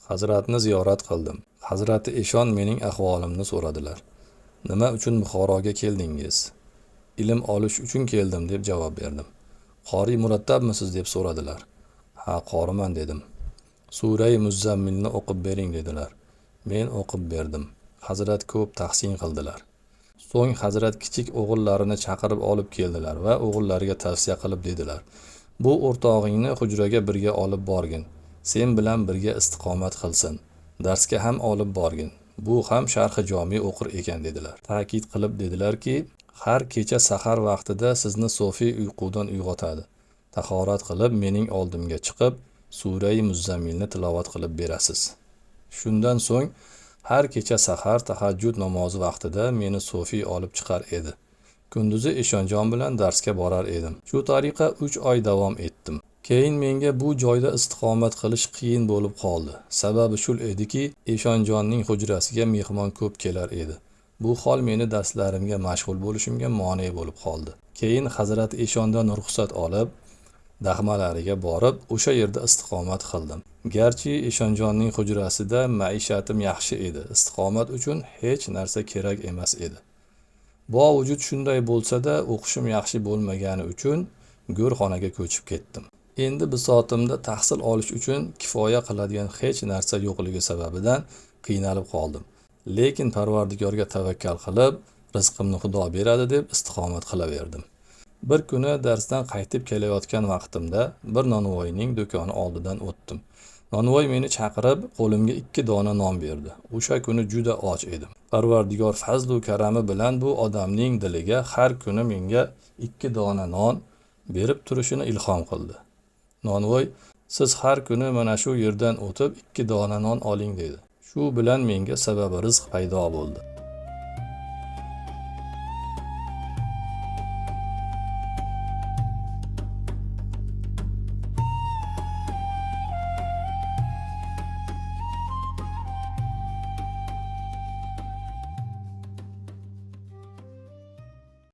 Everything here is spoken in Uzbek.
Hazratni ziyorat qildim. Hazrati Eshon mening ahvolimni so'radilar. Nima uchun Buxoroga keldingiz? Ilm olish uchun keldim deb javob berdim. Qori murattabmisiz deb so'radilar. Ha, qoriman dedim. Sura-i Muzammilni o'qib bering dedilar. Men o'qib berdim. Hazrat ko'p tahsin qildilar. So'ng Hazrat kichik o'g'illarini chaqirib olib keldilar va o'g'illariga tavsiya qilib dedilar: "Bu o'rtog'ingni hujraga birga olib borgin. Sen bilan birga istiqomat qilsin. Darsga ham olib borgin. Bu ham sharhi jomi o'qir ekan" dedilar. Ta'kid qilib dedilarki, har kecha sahar vaqtida sizni sofiy uyqudan uyg'otadi. Tahorat qilib mening oldimga chiqib, Sura-i Muzammilni tilovat qilib berasiz. Shundan so'ng har kecha sahar tahajjud namozi vaqtida meni sofiy olib chiqar edi. Kunduzi Eshonjon bilan darsga borar edim. Shu tariqa 3 oy davom etdim. Keyin menga bu joyda istiqomat qilish qiyin bo'lib qoldi. Sababi shul ediki, Eshonjonning hujrasiga mehmon ko'p kelar edi. Bu hol meni darslarimga mashg'ul bo'lishimga mane bo'lib qoldi. Keyin Hazrat Eshondan ruxsat olib, dahmalariga borib, o'sha yerda istiqomat qildim. Garchi Eshonjonning hujrasida maishatim yaxshi edi, istiqomat uchun hech narsa kerak emas edi. Bovujud shunday bo'lsa-da, o'qishim yaxshi bo'lmagani uchun go'rxonaga ko'chib ketdim. Endi bisotimda tahsil olish uchun kifoya qiladigan hech narsa yo'qligi sababidan qiynalib qoldim. Lekin Parvardigorga tavakkal qilib, rizqimni Xudo beradi deb istiqomat qilaverdim. Bir kuni darsdan qaytib kelayotgan vaqtimda bir nonvoyning do'koni oldidan o'tdim. Nonvoy meni chaqirib, qo'limga 2 dona non berdi. O'sha kuni juda och edim. Parvardigor fazl va karami bilan bu odamning diliga har kuni menga 2 dona non berib turishini ilhom qildi. Nonvoy: "Siz har kuni mana shu yerdan o'tib 2 dona non oling" dedi. Shu bilan menga sababi rizq paydo bo'ldi.